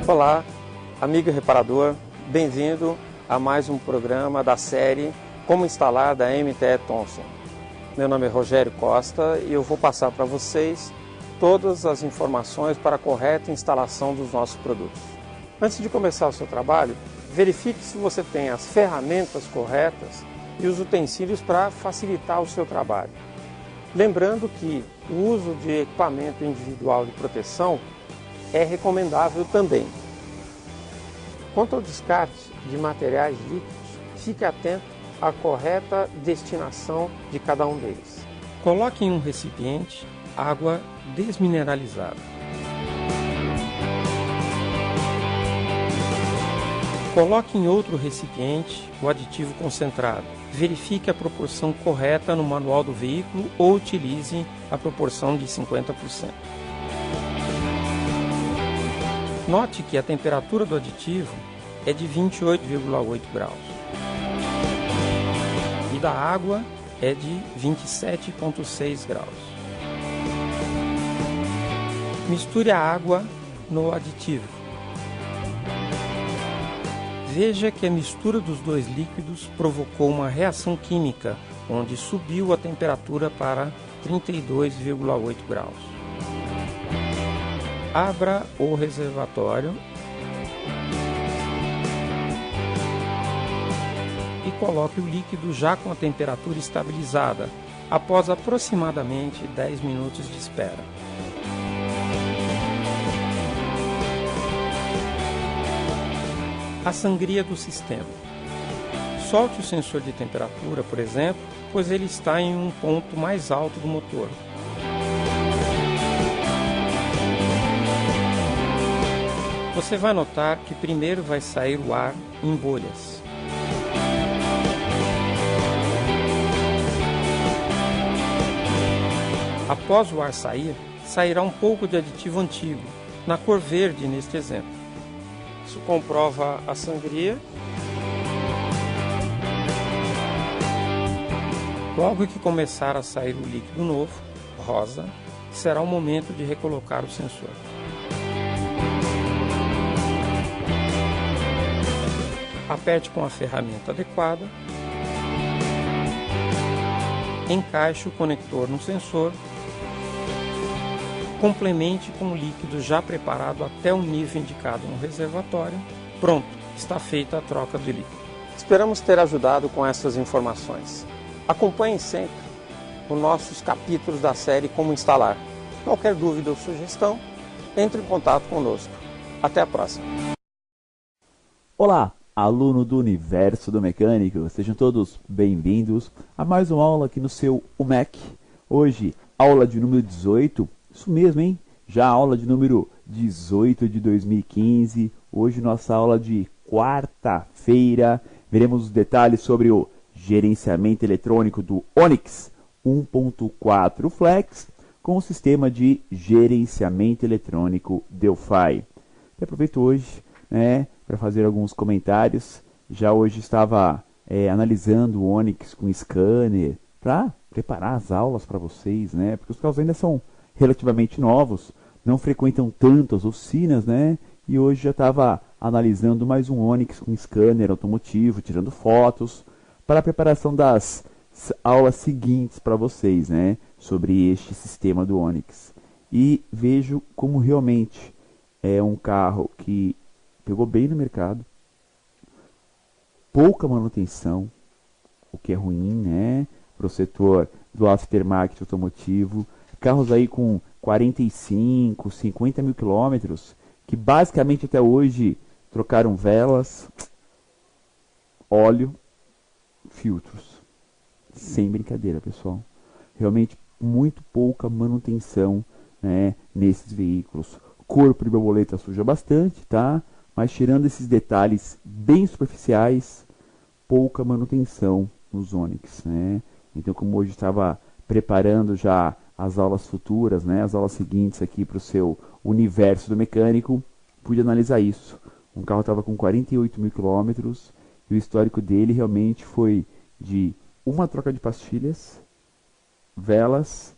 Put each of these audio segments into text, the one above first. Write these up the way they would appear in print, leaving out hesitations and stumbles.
Olá, amigo reparador, bem-vindo a mais um programa da série Como Instalar da MTE Thomson. Meu nome é Rogério Costa e eu vou passar para vocês todas as informações para a correta instalação dos nossos produtos. Antes de começar o seu trabalho, verifique se você tem as ferramentas corretas e os utensílios para facilitar o seu trabalho. Lembrando que o uso de equipamento individual de proteção é recomendável também. Quanto ao descarte de materiais líquidos, fique atento à correta destinação de cada um deles. Coloque em um recipiente água desmineralizada. Coloque em outro recipiente o aditivo concentrado. Verifique a proporção correta no manual do veículo ou utilize a proporção de 50%. Note que a temperatura do aditivo é de 28,8 graus e da água é de 27,6 graus. Misture a água no aditivo. Veja que a mistura dos dois líquidos provocou uma reação química, onde subiu a temperatura para 32,8 graus. Abra o reservatório e coloque o líquido já com a temperatura estabilizada, após aproximadamente 10 minutos de espera. A sangria do sistema. Solte o sensor de temperatura, por exemplo, pois ele está em um ponto mais alto do motor. Você vai notar que primeiro vai sair o ar em bolhas. Após o ar sair, sairá um pouco de aditivo antigo, na cor verde neste exemplo. Isso comprova a sangria. Logo que começar a sair o líquido novo, rosa, será o momento de recolocar o sensor. Aperte com a ferramenta adequada, encaixe o conector no sensor, complemente com o líquido já preparado até o nível indicado no reservatório. Pronto, está feita a troca do líquido. Esperamos ter ajudado com essas informações. Acompanhem sempre os nossos capítulos da série Como Instalar. Qualquer dúvida ou sugestão, entre em contato conosco. Até a próxima. Olá, aluno do Universo do Mecânico, sejam todos bem-vindos a mais uma aula aqui no seu UMEC. Hoje, aula de número 18, isso mesmo, hein? Já a aula de número 18 de 2015. Hoje, nossa aula de quarta-feira, veremos os detalhes sobre o gerenciamento eletrônico do Onix 1.4 Flex com o sistema de gerenciamento eletrônico Delphi. Eu aproveito hoje, para fazer alguns comentários. Já hoje estava analisando o Onix com scanner para preparar as aulas para vocês, porque os carros ainda são relativamente novos, não frequentam tanto as oficinas, e hoje já estava analisando mais um Onix com scanner automotivo, tirando fotos, para a preparação das aulas seguintes para vocês, sobre este sistema do Onix. E vejo como realmente é um carro que pegou bem no mercado, pouca manutenção, o que é ruim, para o setor do aftermarket automotivo. Carros aí com 45, 50 mil quilômetros, que basicamente até hoje trocaram velas, óleo, filtros. Sem brincadeira, pessoal. Realmente muito pouca manutenção, nesses veículos. Corpo de borboleta suja bastante, tá? Mas tirando esses detalhes bem superficiais, pouca manutenção nos Onix, Então, como hoje estava preparando já as aulas futuras, as aulas seguintes aqui para o seu universo do mecânico, pude analisar isso. Um carro estava com 48 mil quilômetros E o histórico dele realmente foi de uma troca de pastilhas, velas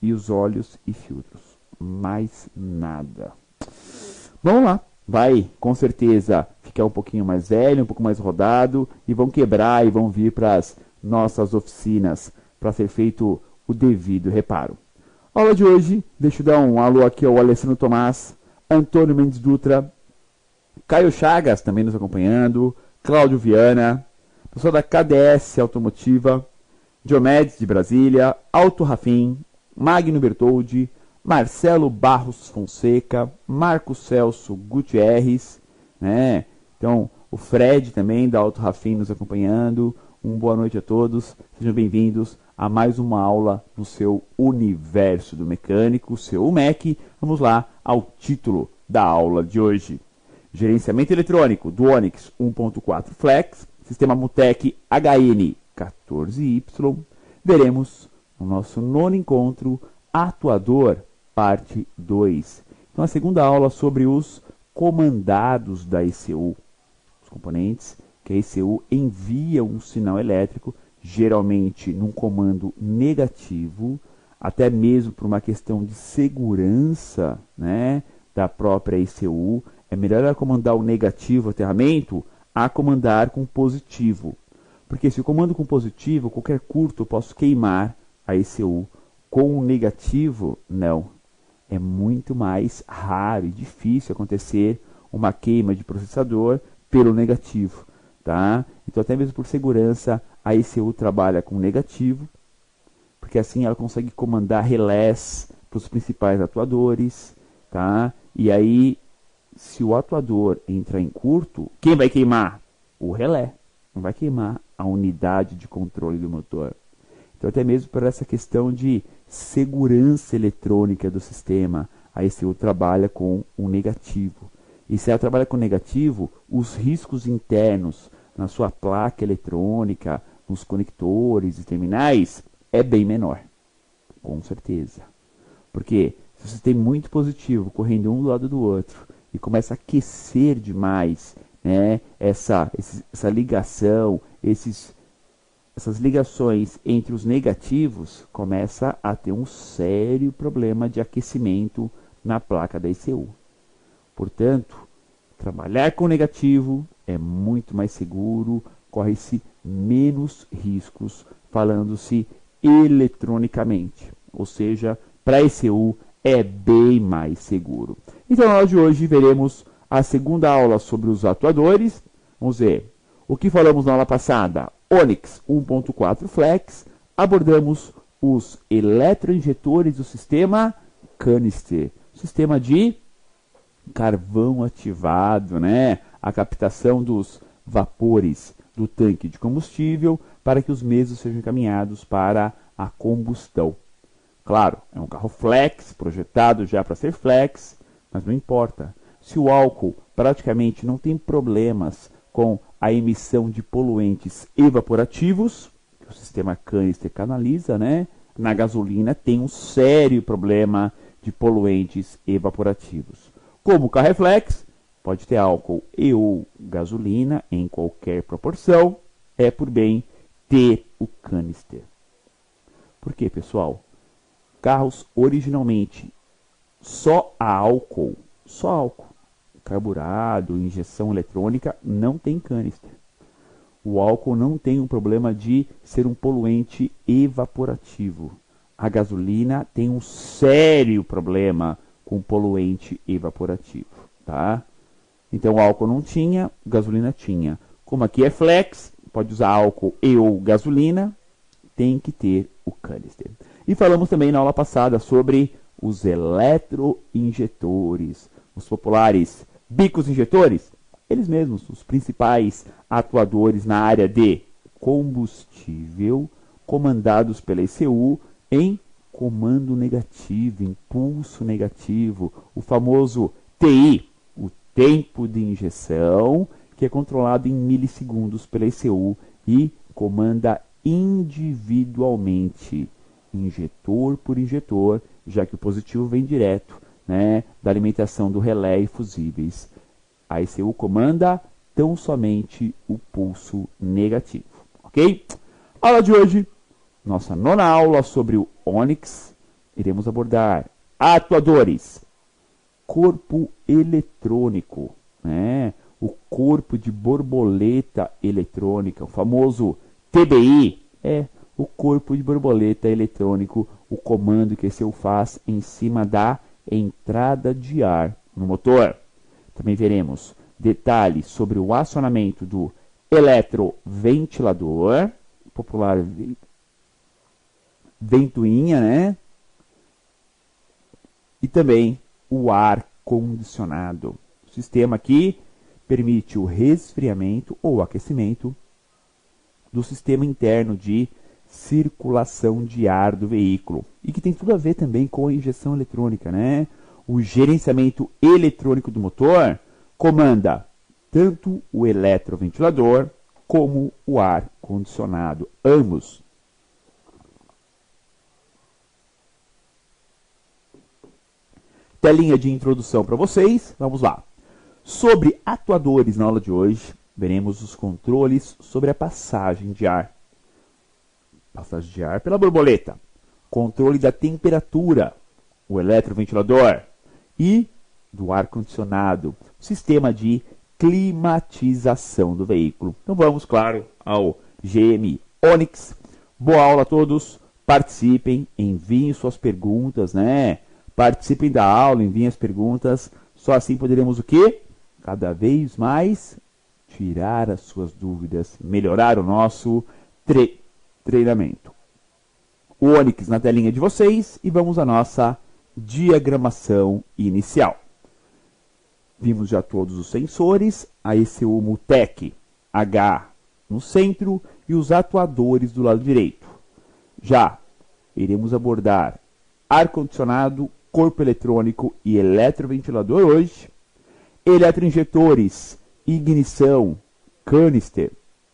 e os óleos e filtros. Mais nada. Vamos lá. Vai, com certeza, ficar um pouquinho mais velho, um pouco mais rodado, e vão quebrar e vão vir para as nossas oficinas para ser feito o devido reparo. Aula de hoje, deixa eu dar um alô aqui ao Alessandro Tomás, Antônio Mendes Dutra, Caio Chagas também nos acompanhando, Cláudio Viana, pessoal da KDS Automotiva, Diomedes de Brasília, Alto Rafim, Magno Bertoldi, Marcelo Barros Fonseca, Marcos Celso Gutierrez, né? Então, o Fred também da Alto Rafim nos acompanhando. Boa noite a todos, sejam bem-vindos a mais uma aula no seu universo do mecânico, seu MEC. Vamos lá ao título da aula de hoje. Gerenciamento eletrônico do Onix 1.4 Flex, sistema Mutec HN14Y. Veremos no nosso nono encontro atuador, parte 2. Então, a segunda aula sobre os comandados da ECU, os componentes que a ECU envia um sinal elétrico, geralmente num comando negativo, até mesmo por uma questão de segurança, né, da própria ECU. É melhor ela comandar o negativo aterramento a comandar com positivo. Porque se eu comando com positivo, qualquer curto eu posso queimar a ECU. Com o negativo, não. É muito mais raro e difícil acontecer uma queima de processador pelo negativo. Tá? Então, até mesmo por segurança, a ECU trabalha com negativo, porque assim ela consegue comandar relés para os principais atuadores. Tá? E aí, se o atuador entrar em curto, quem vai queimar? O relé. Não vai queimar a unidade de controle do motor. Então, até mesmo por essa questão de segurança eletrônica do sistema, a ECU trabalha com o negativo. E se ela trabalha com negativo, os riscos internos na sua placa eletrônica, nos conectores e terminais, é bem menor. Com certeza. Porque se você tem muito positivo correndo um do lado do outro e começa a aquecer demais, né, essa ligação, essas ligações entre os negativos, começa a ter um sério problema de aquecimento na placa da ECU. Portanto, trabalhar com negativo é muito mais seguro, corre-se menos riscos, falando-se eletronicamente. Ou seja, para a ECU é bem mais seguro. Então, na aula de hoje, veremos a segunda aula sobre os atuadores. Vamos ver o que falamos na aula passada. Onix 1.4 Flex, abordamos os eletroinjetores do sistema canister, sistema de carvão ativado, né? A captação dos vapores do tanque de combustível para que os mesmos sejam encaminhados para a combustão. Claro, é um carro flex, projetado já para ser flex, mas não importa. Se o álcool praticamente não tem problemas com a emissão de poluentes evaporativos, que o sistema canister canaliza, né? Na gasolina tem um sério problema de poluentes evaporativos. Como o carro é flex, pode ter álcool e ou gasolina em qualquer proporção, é por bem ter o canister. Por quê, pessoal? Carros originalmente só álcool, carburado, injeção eletrônica, não tem canister. O álcool não tem um problema de ser um poluente evaporativo. A gasolina tem um sério problema com poluente evaporativo, tá? Então o álcool não tinha, gasolina tinha. Como aqui é flex, pode usar álcool e ou gasolina, tem que ter o canister. E falamos também na aula passada sobre os eletroinjetores, os populares bicos injetores, eles mesmos, os principais atuadores na área de combustível, comandados pela ECU em comando negativo, impulso negativo, o famoso TI, o tempo de injeção, que é controlado em milissegundos pela ECU e comanda individualmente, injetor por injetor, já que o positivo vem direto, né, da alimentação do relé e fusíveis. A ECU comanda tão somente o pulso negativo, ok? Aula de hoje, nossa nona aula sobre o ônix, iremos abordar atuadores, corpo eletrônico, né? O corpo de borboleta eletrônica, o famoso TBI, o corpo de borboleta eletrônico, o comando que esse faz em cima da entrada de ar no motor. Também veremos detalhes sobre o acionamento do eletroventilador, popular ventoinha, né? E também o ar-condicionado. O sistema aqui permite o resfriamento ou aquecimento do sistema interno de circulação de ar do veículo. E que tem tudo a ver também com a injeção eletrônica, né? O gerenciamento eletrônico do motor comanda tanto o eletroventilador como o ar-condicionado, ambos. Telinha de introdução para vocês, vamos lá. Sobre atuadores na aula de hoje, veremos os controles sobre a passagem de ar. Passagem de ar pela borboleta, controle da temperatura, o eletroventilador e do ar-condicionado, sistema de climatização do veículo. Então vamos, claro, ao GM Onix. Boa aula a todos, participem, enviem suas perguntas, né? Participem da aula, enviem as perguntas, só assim poderemos o quê? Cada vez mais tirar as suas dúvidas, melhorar o nosso treinamento. O Onix na telinha de vocês e vamos à nossa diagramação inicial. Vimos já todos os sensores, a ECU Multec H no centro e os atuadores do lado direito. Já iremos abordar ar-condicionado, corpo eletrônico e eletroventilador hoje. Eletroinjetores, ignição, canister,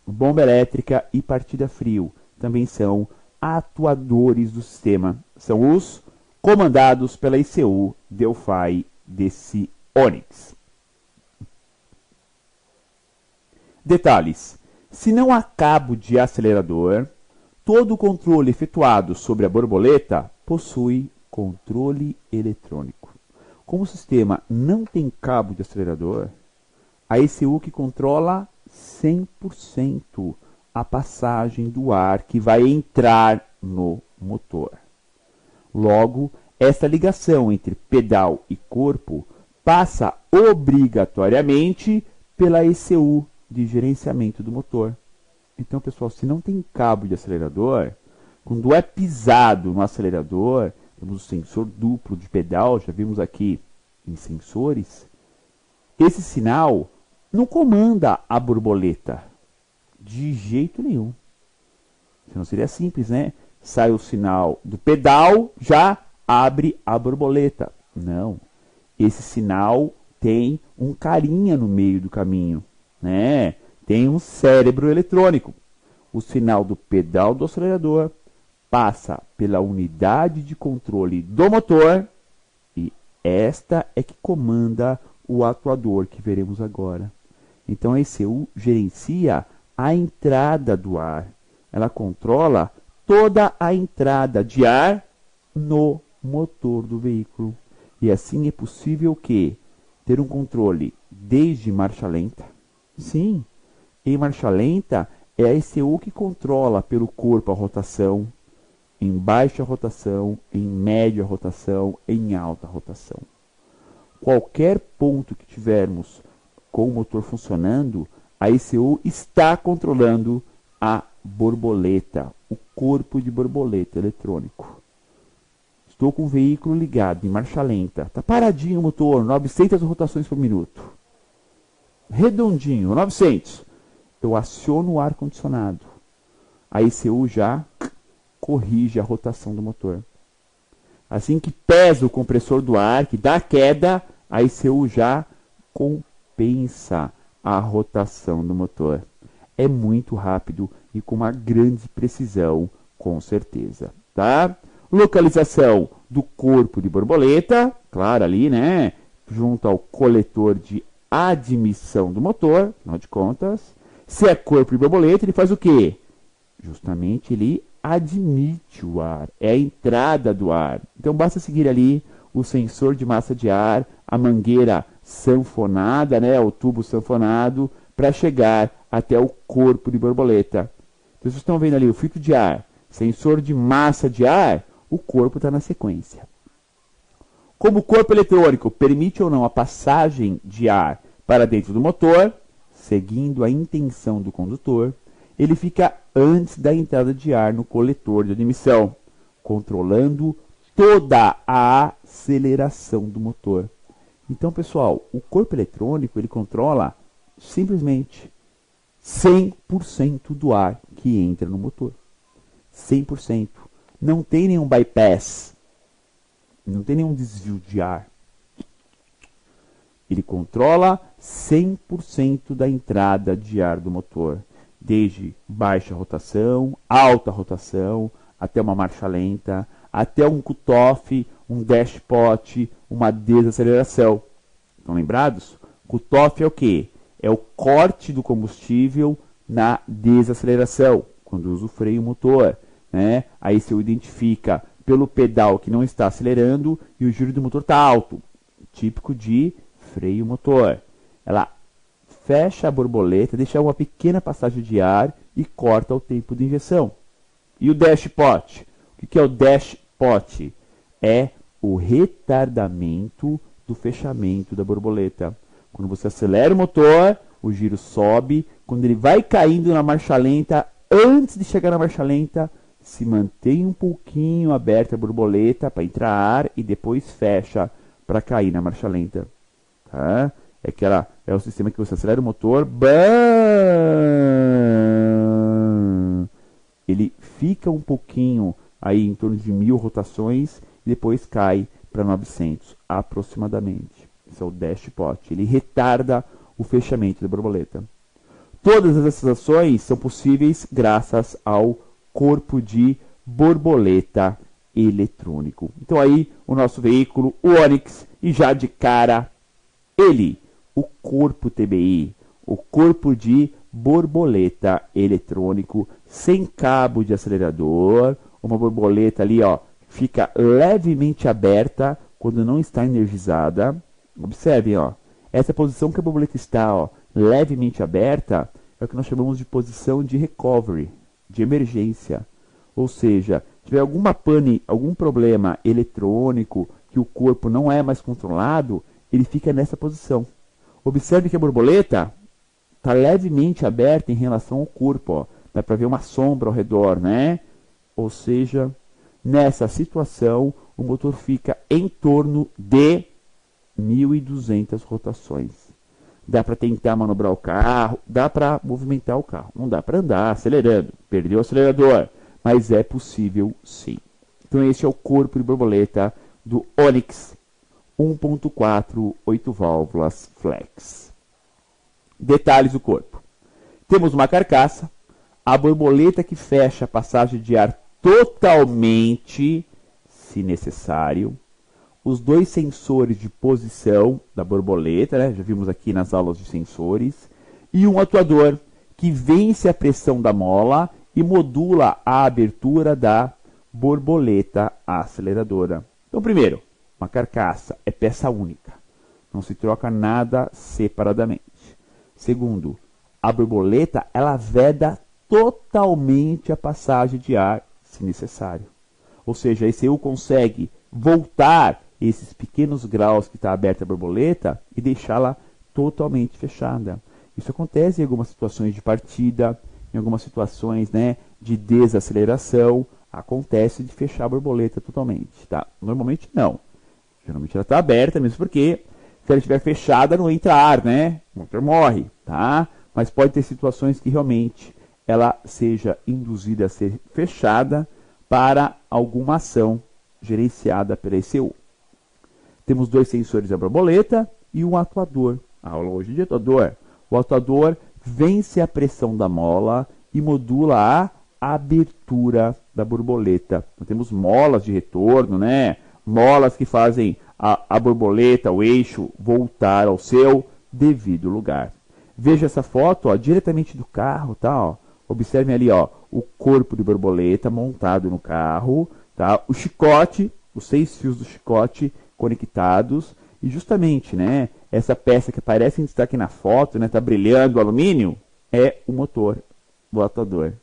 bomba elétrica e partida frio também são atuadores do sistema. São os comandados pela ECU Delphi desse Onix. Detalhes: se não há cabo de acelerador, todo o controle efetuado sobre a borboleta possui controle eletrônico. Como o sistema não tem cabo de acelerador, a ECU que controla 100% a passagem do ar que vai entrar no motor. Logo, esta ligação entre pedal e corpo passa obrigatoriamente pela ECU de gerenciamento do motor. Então, pessoal, se não tem cabo de acelerador, quando é pisado no acelerador, temos o sensor duplo de pedal, já vimos aqui em sensores, esse sinal não comanda a borboleta de jeito nenhum. Senão seria simples, né? Sai o sinal do pedal, já abre a borboleta. Não. Esse sinal tem um carinha no meio do caminho, né? Tem um cérebro eletrônico. O sinal do pedal do acelerador passa pela unidade de controle do motor e esta é que comanda o atuador que veremos agora. Então a ECU gerencia a entrada do ar. Ela controla toda a entrada de ar no motor do veículo. E assim é possível que ter um controle desde marcha lenta. Sim, em marcha lenta é a ECU que controla pelo corpo a rotação, em baixa rotação, em média rotação, em alta rotação. Qualquer ponto que tivermos com o motor funcionando, a ECU está controlando a borboleta, o corpo de borboleta eletrônico. Estou com o veículo ligado em marcha lenta, está paradinho o motor, 900 rotações por minuto. Redondinho, 900. Eu aciono o ar-condicionado. A ECU já corrige a rotação do motor. Assim que pesa o compressor do ar, que dá queda, a ECU já compensa a rotação do motor. É muito rápido e com uma grande precisão, com certeza. Tá? Localização do corpo de borboleta, claro ali, né? Junto ao coletor de admissão do motor, afinal de contas. Se é corpo de borboleta, ele faz o quê? Justamente ele admite o ar, é a entrada do ar. Então basta seguir ali o sensor de massa de ar, a mangueira sanfonada, né, o tubo sanfonado, para chegar até o corpo de borboleta. Então vocês estão vendo ali o filtro de ar, sensor de massa de ar, o corpo está na sequência. Como o corpo eletrônico permite ou não a passagem de ar para dentro do motor, seguindo a intenção do condutor, ele fica antes da entrada de ar no coletor de admissão, controlando toda a aceleração do motor. Então, pessoal, o corpo eletrônico ele controla simplesmente 100% do ar que entra no motor. 100%. Não tem nenhum bypass. Não tem nenhum desvio de ar. Ele controla 100% da entrada de ar do motor. Desde baixa rotação, alta rotação, até uma marcha lenta, até um cut-off, um dash pot, uma desaceleração. Estão lembrados? Cut-off é o quê? É o corte do combustível na desaceleração, quando usa o freio motor, né? Aí você o identifica pelo pedal que não está acelerando e o giro do motor está alto, típico de freio motor. Ela fecha a borboleta, deixa uma pequena passagem de ar e corta o tempo de injeção. E o dash pot? O que é o dash pot? É o retardamento do fechamento da borboleta. Quando você acelera o motor, o giro sobe. Quando ele vai caindo na marcha lenta, antes de chegar na marcha lenta, se mantém um pouquinho aberta a borboleta para entrar ar e depois fecha para cair na marcha lenta. Tá? É o sistema que você acelera o motor, ele fica um pouquinho aí em torno de 1000 rotações e depois cai para 900 aproximadamente. Esse é o dash pot. Ele retarda o fechamento da borboleta. Todas essas ações são possíveis graças ao corpo de borboleta eletrônico. Então aí o nosso veículo, o Onix, e já de cara ele, o corpo TBI, o corpo de borboleta eletrônico, sem cabo de acelerador, uma borboleta ali, ó, fica levemente aberta quando não está energizada. Observem, ó, essa posição que a borboleta está, ó, levemente aberta, é o que nós chamamos de posição de recovery, de emergência. Ou seja, se tiver algum problema eletrônico que o corpo não é mais controlado, ele fica nessa posição. Observe que a borboleta está levemente aberta em relação ao corpo, ó. Dá para ver uma sombra ao redor, né? Ou seja, nessa situação, o motor fica em torno de 1.200 rotações. Dá para tentar manobrar o carro, dá para movimentar o carro. Não dá para andar acelerando, perdeu o acelerador, mas é possível sim. Então esse é o corpo de borboleta do Onix 1.4 8 válvulas flex. Detalhes do corpo. Temos uma carcaça, a borboleta que fecha a passagem de ar totalmente, se necessário, os dois sensores de posição da borboleta, né? Já vimos aqui nas aulas de sensores, e um atuador que vence a pressão da mola e modula a abertura da borboleta aceleradora. Então, primeiro, uma carcaça é peça única, não se troca nada separadamente. Segundo, a borboleta ela veda totalmente a passagem de ar, se necessário. Ou seja, a ECU consegue voltar esses pequenos graus que está aberta a borboleta e deixá-la totalmente fechada. Isso acontece em algumas situações de partida, em algumas situações, né, de desaceleração, acontece de fechar a borboleta totalmente. Tá? Normalmente não. Geralmente ela está aberta, mesmo porque se ela estiver fechada não entra ar, né? O motor morre, tá? Mas pode ter situações que realmente ela seja induzida a ser fechada para alguma ação gerenciada pela ECU. Temos dois sensores da borboleta e um atuador. A aula hoje de atuador. O atuador vence a pressão da mola e modula a abertura da borboleta. Então, temos molas de retorno, né? Molas que fazem a borboleta, o eixo, voltar ao seu devido lugar. Veja essa foto, ó, diretamente do carro, tá? Ó. Observem ali, ó, o corpo de borboleta montado no carro, tá? O chicote, os 6 fios do chicote conectados e justamente, né, essa peça que aparece em destaque na foto, né, tá brilhando o alumínio, é o motor do atuador.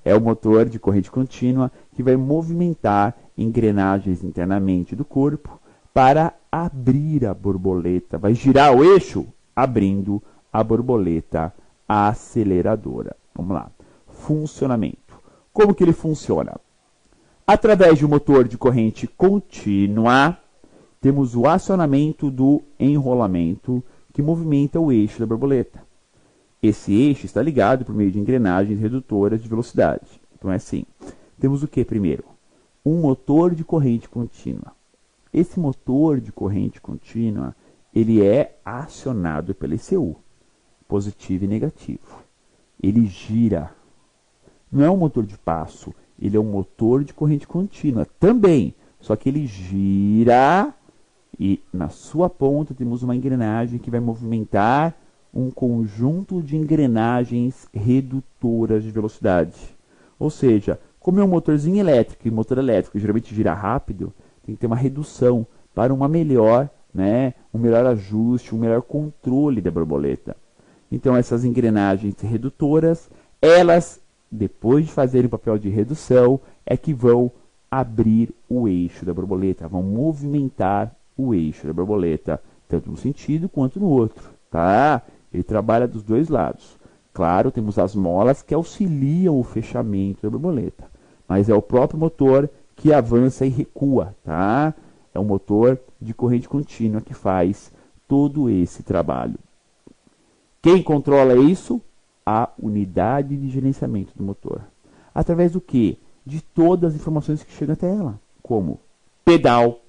É o motor de corrente contínua que vai movimentar engrenagens internamente do corpo para abrir a borboleta. Vai girar o eixo abrindo a borboleta aceleradora. Vamos lá. Funcionamento. Como que ele funciona? Através de um motor de corrente contínua, temos o acionamento do enrolamento que movimenta o eixo da borboleta. Esse eixo está ligado por meio de engrenagens redutoras de velocidade. Então é assim. Temos o que primeiro? Um motor de corrente contínua. Esse motor de corrente contínua, ele é acionado pela ECU, positivo e negativo. Ele gira. Não é um motor de passo, ele é um motor de corrente contínua também. Só que ele gira e na sua ponta temos uma engrenagem que vai movimentar um conjunto de engrenagens redutoras de velocidade. Ou seja, como é um motorzinho elétrico e motor elétrico geralmente gira rápido, tem que ter uma redução para uma melhor, né, um melhor ajuste, um melhor controle da borboleta. Então essas engrenagens redutoras, elas, depois de fazerem o papel de redução, é que vão abrir o eixo da borboleta, vão movimentar o eixo da borboleta, tanto no sentido quanto no outro, tá? Ele trabalha dos dois lados. Claro, temos as molas que auxiliam o fechamento da borboleta, mas é o próprio motor que avança e recua, tá? É um motor de corrente contínua que faz todo esse trabalho. Quem controla isso? A unidade de gerenciamento do motor. Através do quê? De todas as informações que chegam até ela, como pedal,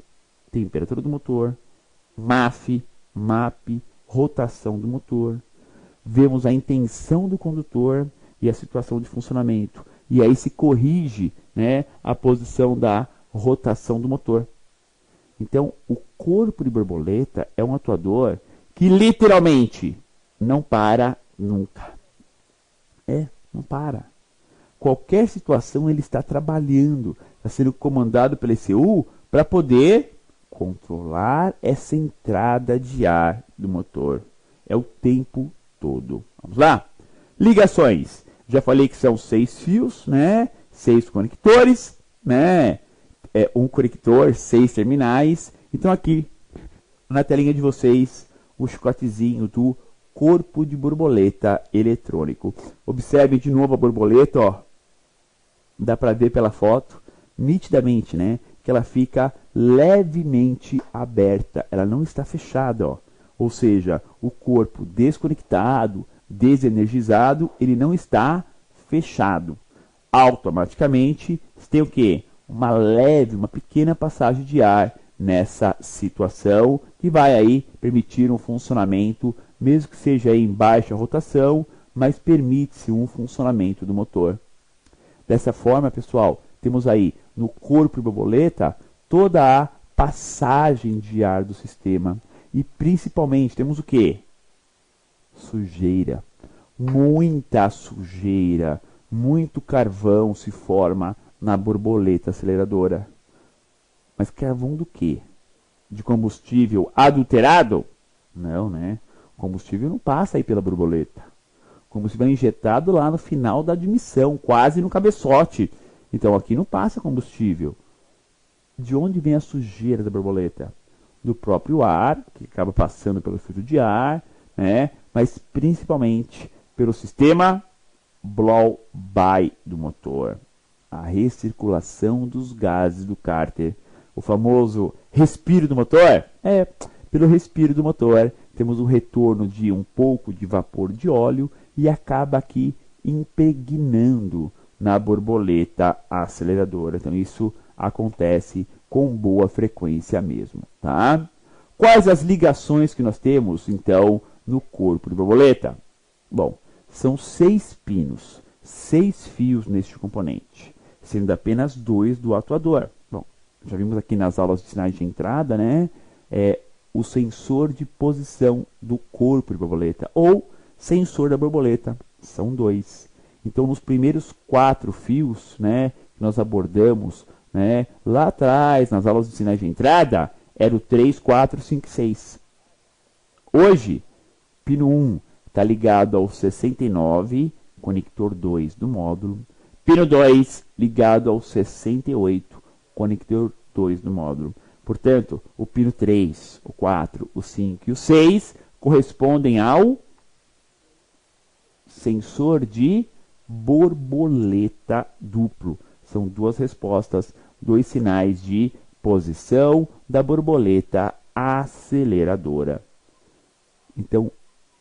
temperatura do motor, MAF, MAP, rotação do motor. Vemos a intenção do condutor e a situação de funcionamento. E aí se corrige, né, a posição da rotação do motor. Então, o corpo de borboleta é um atuador que literalmente não para nunca. Não para. Qualquer situação ele está trabalhando, está sendo comandado pela ECU para poder controlar essa entrada de ar do motor. É o tempo todo. Vamos lá? Ligações. Já falei que são 6 fios, né? 6 conectores, né? Um conector, 6 terminais. Então aqui, na telinha de vocês, o chicotezinho do corpo de borboleta eletrônico. Observe de novo a borboleta, ó. Dá para ver pela foto, nitidamente, né? Que ela fica levemente aberta. Ela não está fechada, ó. Ou seja, o corpo desconectado, desenergizado, ele não está fechado. Automaticamente, tem o quê? Uma pequena passagem de ar nessa situação, que vai aí permitir um funcionamento, mesmo que seja aí em baixa rotação, mas permite-se um funcionamento do motor. Dessa forma, pessoal, temos aí no corpo de borboleta toda a passagem de ar do sistema. E principalmente temos o quê? Sujeira. Muita sujeira, muito carvão se forma na borboleta aceleradora. Mas carvão do quê? De combustível adulterado? Não, né? O combustível não passa aí pela borboleta. O combustível é injetado lá no final da admissão, quase no cabeçote. Então aqui não passa combustível. De onde vem a sujeira da borboleta? Do próprio ar, que acaba passando pelo filtro de ar, né? Mas principalmente pelo sistema blow-by do motor. A recirculação dos gases do cárter. O famoso respiro do motor? Pelo respiro do motor, temos o retorno de um pouco de vapor de óleo e acaba aqui impregnando na borboleta aceleradora. Então isso acontece com boa frequência mesmo, tá? Quais as ligações que nós temos, então, no corpo de borboleta? Bom, são 6 pinos, 6 fios neste componente, sendo apenas 2 do atuador. Bom, já vimos aqui nas aulas de sinais de entrada, né? o sensor de posição do corpo de borboleta ou sensor da borboleta. São dois. Então, nos primeiros 4 fios, né, que nós abordamos, né, lá atrás, nas aulas de sinais de entrada, era o 3, 4, 5, 6. Hoje, pino 1 está ligado ao 69, conector 2 do módulo. Pino 2 ligado ao 68, conector 2 do módulo. Portanto, o pino 3, o 4, o 5 e o 6 correspondem ao sensor de borboleta duplo. São 2 respostas, 2 sinais de posição da borboleta aceleradora. Então,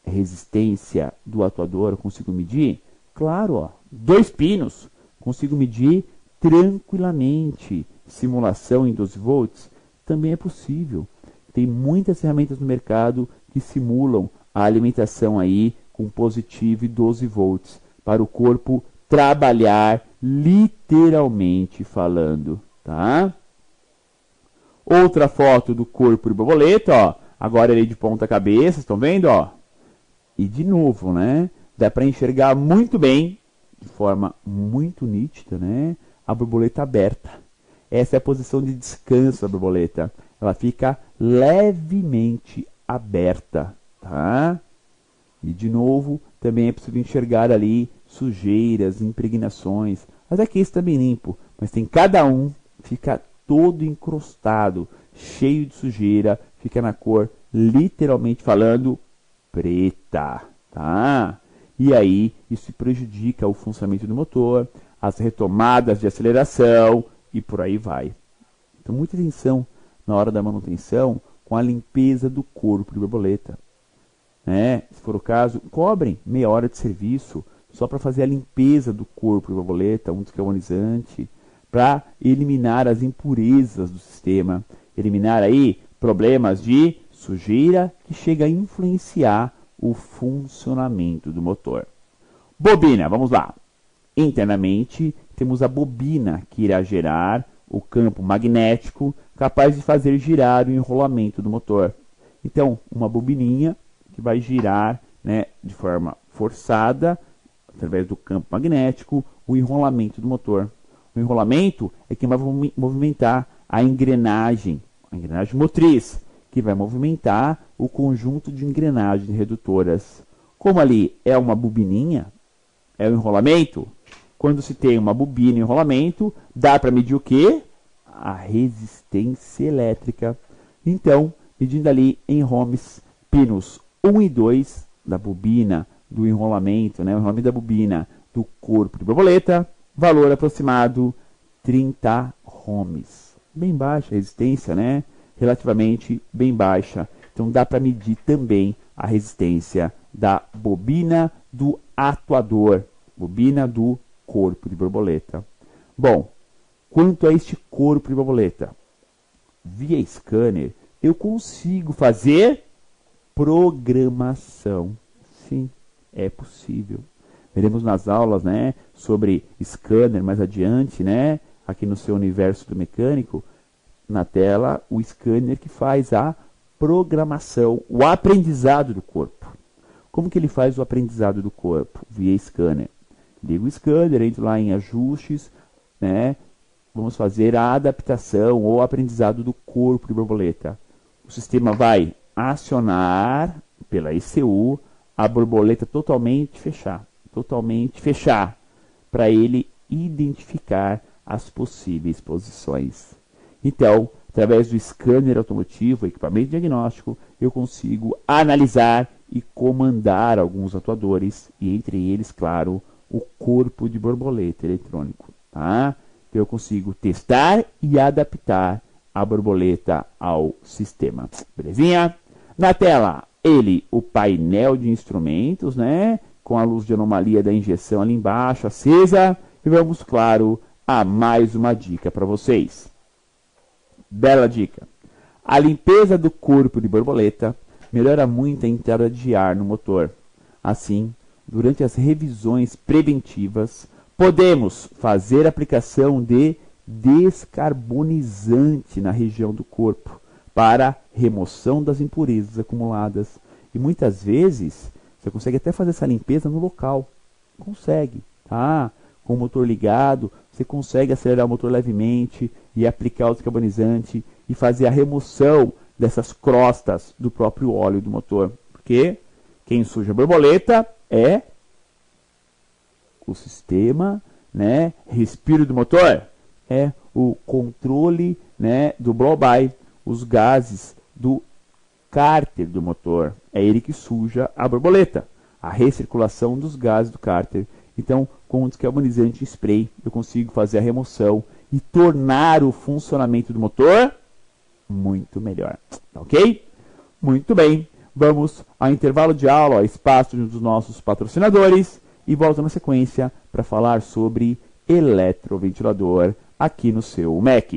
resistência do atuador eu consigo medir? Claro, ó, 2 pinos, consigo medir tranquilamente. Simulação em 12 volts também é possível. Tem muitas ferramentas no mercado que simulam a alimentação aí com positivo e 12 volts para o corpo trabalhar literalmente falando, tá? Outra foto do corpo de borboleta, ó. Agora ele de ponta cabeça, estão vendo, ó? E de novo, né? Dá para enxergar muito bem, de forma muito nítida, né? A borboleta aberta. Essa é a posição de descanso da borboleta. Ela fica levemente aberta, tá? E de novo, também é possível enxergar ali sujeiras, impregnações. Mas aqui está bem limpo, mas tem cada um, fica todo encrustado, cheio de sujeira, fica na cor, literalmente falando, preta, tá? E aí, isso prejudica o funcionamento do motor, as retomadas de aceleração e por aí vai. Então, muita atenção na hora da manutenção com a limpeza do corpo de borboleta. Né? Se for o caso, cobrem meia hora de serviço só para fazer a limpeza do corpo de borboleta, um descarbonizante, para eliminar as impurezas do sistema, eliminar aí problemas de sujeira que chega a influenciar o funcionamento do motor. Bobina, vamos lá. Internamente, temos a bobina que irá gerar o campo magnético capaz de fazer girar o enrolamento do motor. Então, uma bobininha que vai girar, né, de forma forçada, através do campo magnético, o enrolamento do motor. O enrolamento é quem vai movimentar a engrenagem motriz, que vai movimentar o conjunto de engrenagens redutoras. Como ali é uma bobininha, é o enrolamento, quando se tem uma bobina e enrolamento, dá para medir o quê? A resistência elétrica. Então, medindo ali em ohms, pinos 1 e 2 da bobina, do enrolamento, né? O enrolamento da bobina do corpo de borboleta, valor aproximado 30 ohms. Bem baixa a resistência, né? Relativamente bem baixa. Então dá para medir também a resistência da bobina do atuador, bobina do corpo de borboleta. Bom, quanto a este corpo de borboleta, via scanner eu consigo fazer programação. Sim, é possível. Veremos nas aulas, né, sobre scanner mais adiante, né, aqui no seu universo do mecânico, na tela, o scanner que faz a programação, o aprendizado do corpo. Como que ele faz o aprendizado do corpo? Via scanner. Ligo o scanner, entro lá em ajustes, né, vamos fazer a adaptação ou aprendizado do corpo de borboleta. O sistema vai acionar pela ECU a borboleta totalmente fechar, para ele identificar as possíveis posições. Então, através do scanner automotivo, equipamento diagnóstico, eu consigo analisar e comandar alguns atuadores, e entre eles, claro, o corpo de borboleta eletrônico. Tá? Então, eu consigo testar e adaptar a borboleta ao sistema. Belezinha? Na tela, o painel de instrumentos, né? Com a luz de anomalia da injeção ali embaixo, acesa. E vamos, claro, a mais uma dica para vocês. Bela dica. A limpeza do corpo de borboleta melhora muito a entrada de ar no motor. Assim, durante as revisões preventivas, podemos fazer aplicação de descarbonizante na região do corpo, para remoção das impurezas acumuladas. E muitas vezes você consegue até fazer essa limpeza no local. Consegue, tá? Com o motor ligado, você consegue acelerar o motor levemente e aplicar o descarbonizante e fazer a remoção dessas crostas do próprio óleo do motor. Porque quem suja a borboleta é o sistema, né, respiro do motor, é o controle, né, do blow-by, os gases do cárter do motor. É ele que suja a borboleta, a recirculação dos gases do cárter. Então, com o descarbonizante spray, eu consigo fazer a remoção e tornar o funcionamento do motor muito melhor. Ok? Muito bem. Vamos ao intervalo de aula, ao espaço de um dos nossos patrocinadores, e volto na sequência para falar sobre eletroventilador aqui no seu Mac.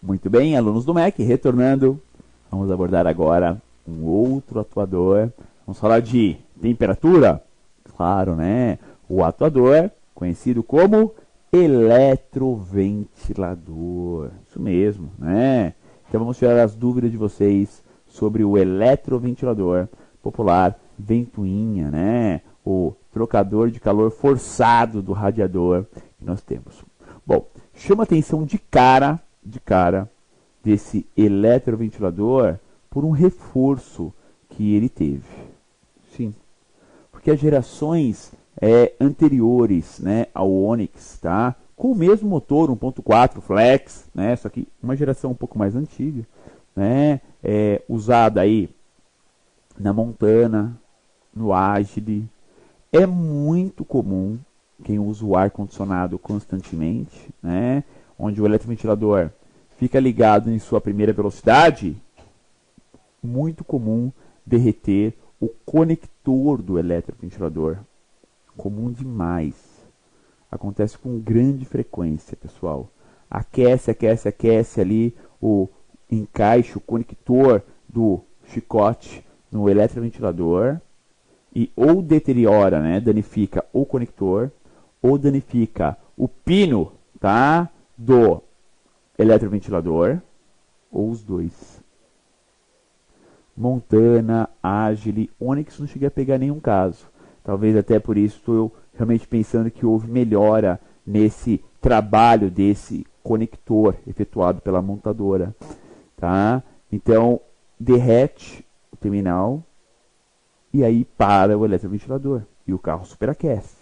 Muito bem, alunos do MEC, retornando, vamos abordar agora um outro atuador. Vamos falar de temperatura? Claro, né? O atuador, conhecido como eletroventilador. Isso mesmo, né? Então vamos tirar as dúvidas de vocês sobre o eletroventilador, popular ventoinha, né? O trocador de calor forçado do radiador que nós temos. Bom, chama atenção de cara desse eletroventilador por um reforço que ele teve. Sim, porque as gerações anteriores, né, ao Onix, tá, com o mesmo motor 1.4 flex, né, só que uma geração um pouco mais antiga, né, usada aí na Montana, no Agile. É muito comum quem usa o ar condicionado constantemente, né, onde o eletroventilador fica ligado em sua primeira velocidade, muito comum derreter o conector do eletroventilador. Comum demais. Acontece com grande frequência, pessoal. Aquece ali o encaixe, o conector do chicote no eletroventilador e ou deteriora, né, danifica o conector ou danifica o pino, tá, do eletroventilador, ou os dois. Montana, Agile, Onix não cheguei a pegar nenhum caso. Talvez até por isso estou eu realmente pensando que houve melhora nesse trabalho desse conector efetuado pela montadora, tá? Então derrete o terminal e aí para o eletroventilador e o carro superaquece,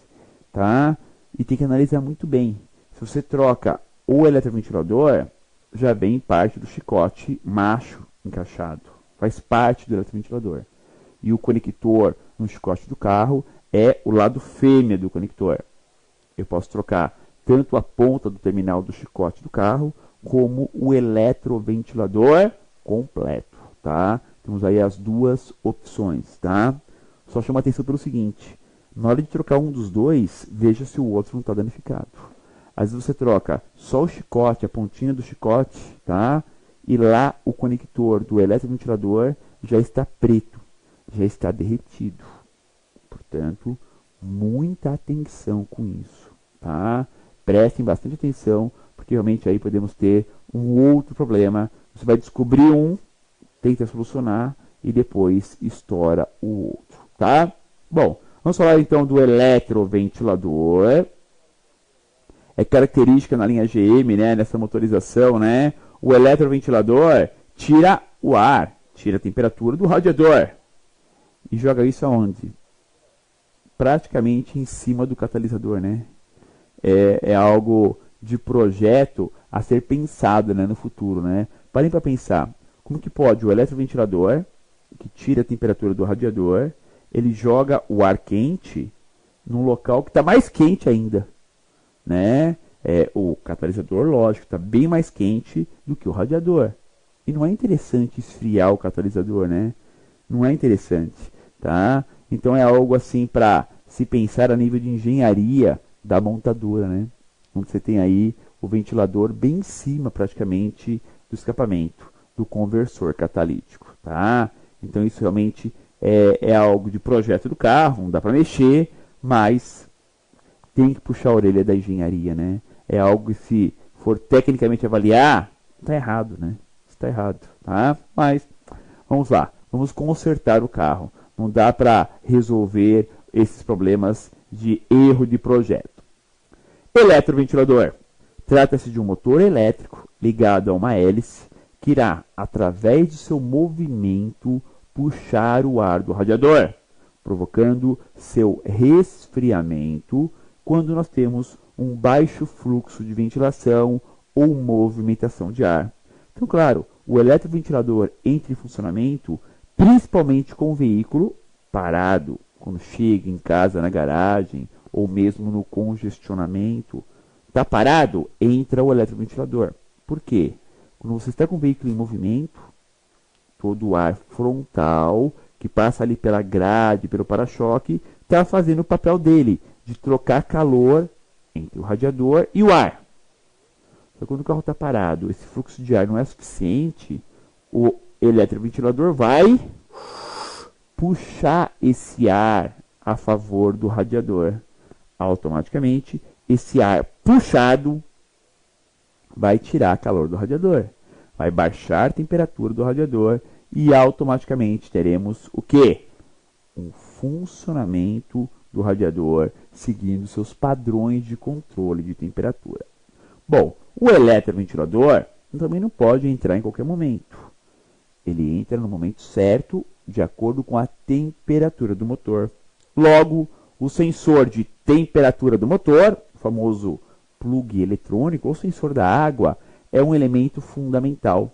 tá? E tem que analisar muito bem. Se você troca o eletroventilador, já vem parte do chicote macho encaixado. Faz parte do eletroventilador. E o conector no chicote do carro é o lado fêmea do conector. Eu posso trocar tanto a ponta do terminal do chicote do carro, como o eletroventilador completo, tá? Temos aí as duas opções, tá? Só chama atenção pelo seguinte, na hora de trocar um dos dois, veja se o outro não está danificado. Às vezes você troca só o chicote, a pontinha do chicote, tá? E lá o conector do eletroventilador já está preto, já está derretido. Portanto, muita atenção com isso, tá? Prestem bastante atenção, porque realmente aí podemos ter um outro problema. Você vai descobrir um, tenta solucionar e depois estoura o outro, tá? Bom, vamos falar então do eletroventilador. É característica na linha GM, né, nessa motorização, né? O eletroventilador tira o ar, tira a temperatura do radiador e joga isso aonde? Praticamente em cima do catalisador, né? É algo de projeto a ser pensado, né, no futuro, né? Parem para pensar, como que pode o eletroventilador, que tira a temperatura do radiador, ele joga o ar quente num local que está mais quente ainda, né? O catalisador, lógico, está bem mais quente do que o radiador. E não é interessante esfriar o catalisador, né? Não é interessante, tá? Então é algo assim para se pensar a nível de engenharia da montadora, né? Onde você tem aí o ventilador bem em cima, praticamente, do escapamento, do conversor catalítico, tá? Então isso realmente é algo de projeto do carro, não dá para mexer, mas tem que puxar a orelha da engenharia, né? É algo que, se for tecnicamente avaliar, está errado, né? Está errado, tá? Mas vamos lá, vamos consertar o carro. Não dá para resolver esses problemas de erro de projeto. Eletroventilador. Trata-se de um motor elétrico ligado a uma hélice que irá, através de seu movimento, puxar o ar do radiador, provocando seu resfriamento quando nós temos um baixo fluxo de ventilação ou movimentação de ar. Então, claro, o eletroventilador entra em funcionamento principalmente com o veículo parado, quando chega em casa, na garagem, ou mesmo no congestionamento. Está parado? Entra o eletroventilador. Por quê? Quando você está com o veículo em movimento, todo o ar frontal, que passa ali pela grade, pelo para-choque, está fazendo o papel dele, de trocar calor entre o radiador e o ar. Então, quando o carro está parado, esse fluxo de ar não é suficiente, o eletroventilador vai puxar esse ar a favor do radiador. Automaticamente, esse ar puxado vai tirar calor do radiador, vai baixar a temperatura do radiador e automaticamente teremos o quê? Um funcionamento do radiador seguindo seus padrões de controle de temperatura. Bom, o eletroventilador também não pode entrar em qualquer momento. Ele entra no momento certo, de acordo com a temperatura do motor. Logo, o sensor de temperatura do motor, o famoso plug eletrônico ou sensor da água, é um elemento fundamental.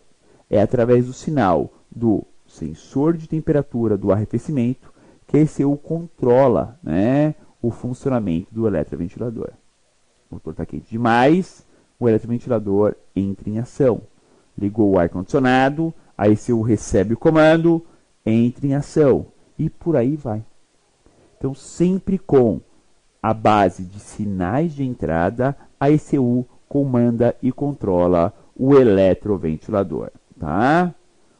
É através do sinal do sensor de temperatura do arrefecimento que esse controla, né, o funcionamento do eletroventilador. O motor está quente demais, o eletroventilador entra em ação. Ligou o ar-condicionado, a ECU recebe o comando, entra em ação e por aí vai. Então, sempre com a base de sinais de entrada, a ECU comanda e controla o eletroventilador, tá?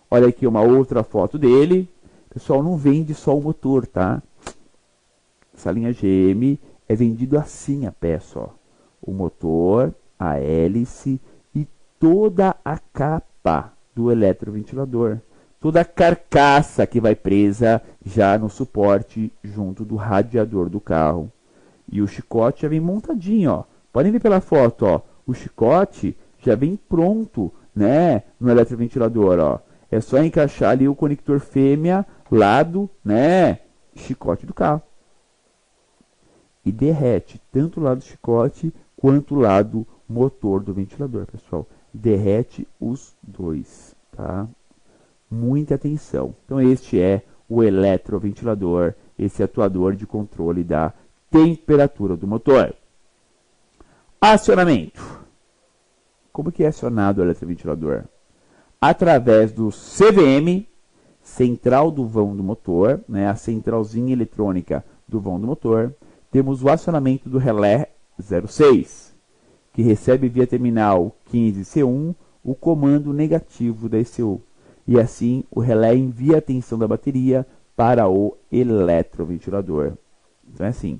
Olha aqui uma outra foto dele. Pessoal, não vende só o motor, tá? Essa linha GM é vendido assim a peça, ó. O motor, a hélice e toda a capa do eletroventilador. Toda a carcaça que vai presa já no suporte junto do radiador do carro. E o chicote já vem montadinho, ó. Podem ver pela foto, ó. O chicote já vem pronto, né, no eletroventilador, ó. É só encaixar ali o conector fêmea, lado, né, chicote do carro. E derrete tanto o lado do chicote quanto o lado motor do ventilador, pessoal. Derrete os dois, tá? Muita atenção. Então este é o eletroventilador, esse atuador de controle da temperatura do motor. Acionamento. Como que é acionado o eletroventilador? Através do CVM, central do vão do motor, né, a centralzinha eletrônica do vão do motor, temos o acionamento do relé 06, que recebe via terminal 15C1 o comando negativo da ECU. E assim o relé envia a tensão da bateria para o eletroventilador. Então é assim,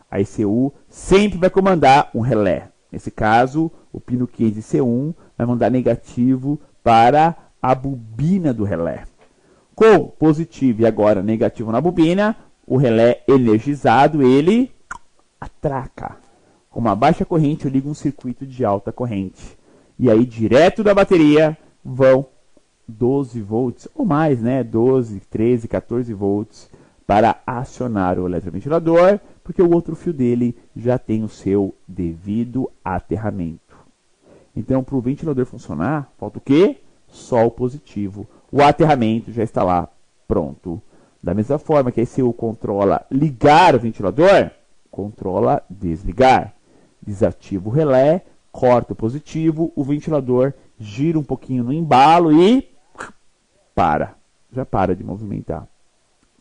a ECU sempre vai comandar um relé. Nesse caso, o pino 15C1 vai mandar negativo para a bobina do relé. Com positivo e agora negativo na bobina, o relé energizado, ele atraca. Com uma baixa corrente, eu ligo um circuito de alta corrente. E aí, direto da bateria, vão 12 volts ou mais, né? 12, 13, 14 volts para acionar o eletroventilador, porque o outro fio dele já tem o seu devido aterramento. Então, para o ventilador funcionar, falta o quê? Só o positivo. O aterramento já está lá, pronto. Da mesma forma que a ECU controla ligar o ventilador, controla desligar. Desativa o relé, corta o positivo, o ventilador gira um pouquinho no embalo e já para de movimentar.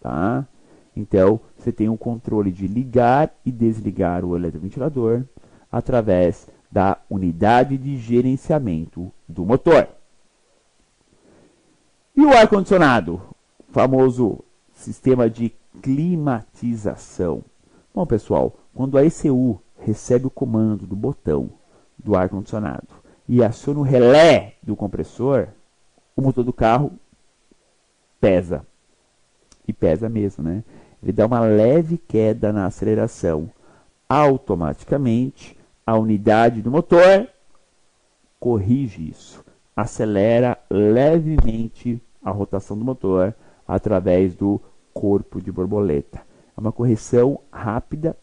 Tá? Então, você tem um controle de ligar e desligar o eletroventilador através da unidade de gerenciamento do motor. E o ar-condicionado? O famoso sistema de climatização. Bom, pessoal, quando a ECU recebe o comando do botão do ar-condicionado e aciona o relé do compressor, o motor do carro pesa. E pesa mesmo, né? Ele dá uma leve queda na aceleração. Automaticamente, a unidade do motor corrige isso. Acelera levemente a rotação do motor através do corpo de borboleta. É uma correção rápida,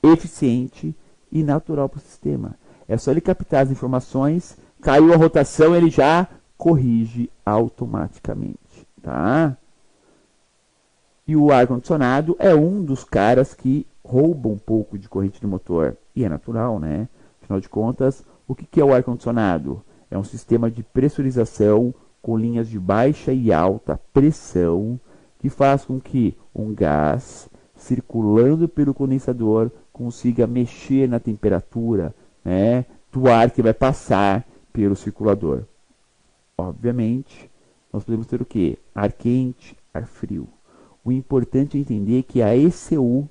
eficiente e natural para o sistema. É só ele captar as informações, caiu a rotação, ele já corrige automaticamente. Tá? E o ar-condicionado é um dos caras que rouba um pouco de corrente do motor. E é natural, né? Afinal de contas, o que é o ar-condicionado? É um sistema de pressurização com linhas de baixa e alta pressão que faz com que um gás circulando pelo condensador consiga mexer na temperatura, né, do ar que vai passar pelo circulador. Obviamente, nós podemos ter o quê? Ar quente, ar frio. O importante é entender que a ECU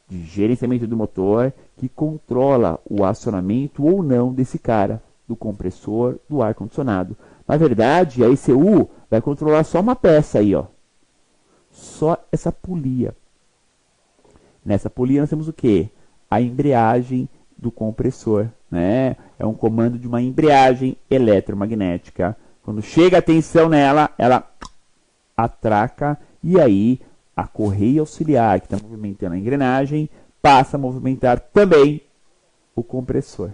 de gerenciamento do motor que controla o acionamento ou não desse cara, do compressor, do ar-condicionado. Na verdade, a ECU vai controlar só uma peça aí, ó. Só essa polia. Nessa polia nós temos o quê? A embreagem do compressor, né? É um comando de uma embreagem eletromagnética. Quando chega a tensão nela, ela atraca e aí a correia auxiliar que está movimentando a engrenagem passa a movimentar também o compressor.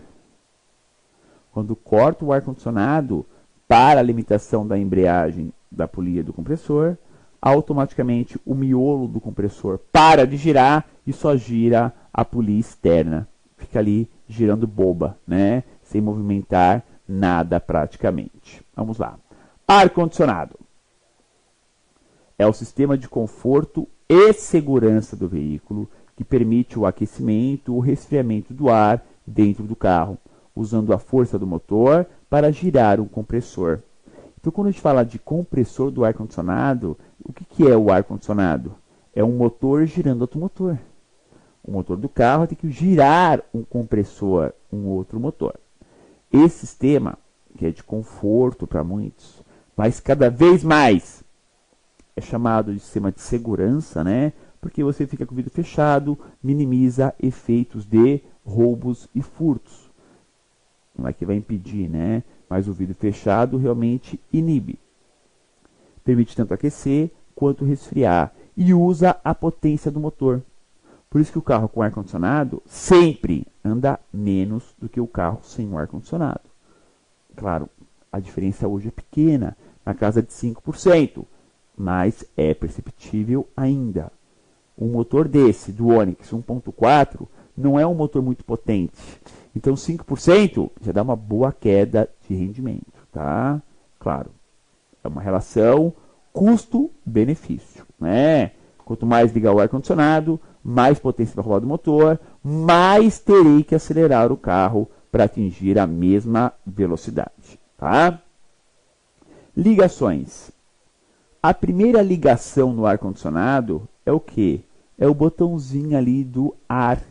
Quando corta o ar-condicionado para a limitação da embreagem da polia do compressor, automaticamente o miolo do compressor para de girar e só gira a polia externa. Fica ali girando boba, né? Sem movimentar nada praticamente. Vamos lá. Ar-condicionado é o sistema de conforto e segurança do veículo que permite o aquecimento ou resfriamento do ar dentro do carro, usando a força do motor para girar um compressor. Então, quando a gente fala de compressor do ar-condicionado, o que é o ar-condicionado? É um motor girando outro motor. O motor do carro tem que girar um compressor, um outro motor. Esse sistema, que é de conforto para muitos, mas cada vez mais é chamado de sistema de segurança, né? Porque você fica com o vidro fechado, minimiza efeitos de roubos e furtos. Não é que vai impedir, né? Mas o vidro fechado realmente inibe. Permite tanto aquecer quanto resfriar e usa a potência do motor. Por isso que o carro com ar-condicionado sempre anda menos do que o carro sem o ar-condicionado. Claro, a diferença hoje é pequena, na casa de 5%. mas é perceptível ainda. Um motor desse, do Onix 1.4, não é um motor muito potente. Então 5% já dá uma boa queda de rendimento, tá? Claro, é uma relação custo-benefício, né? Quanto mais ligar o ar-condicionado, mais potência vai rolar do motor, mais terei que acelerar o carro para atingir a mesma velocidade, tá? Ligações. A primeira ligação no ar-condicionado é o quê? É o botãozinho ali do ar,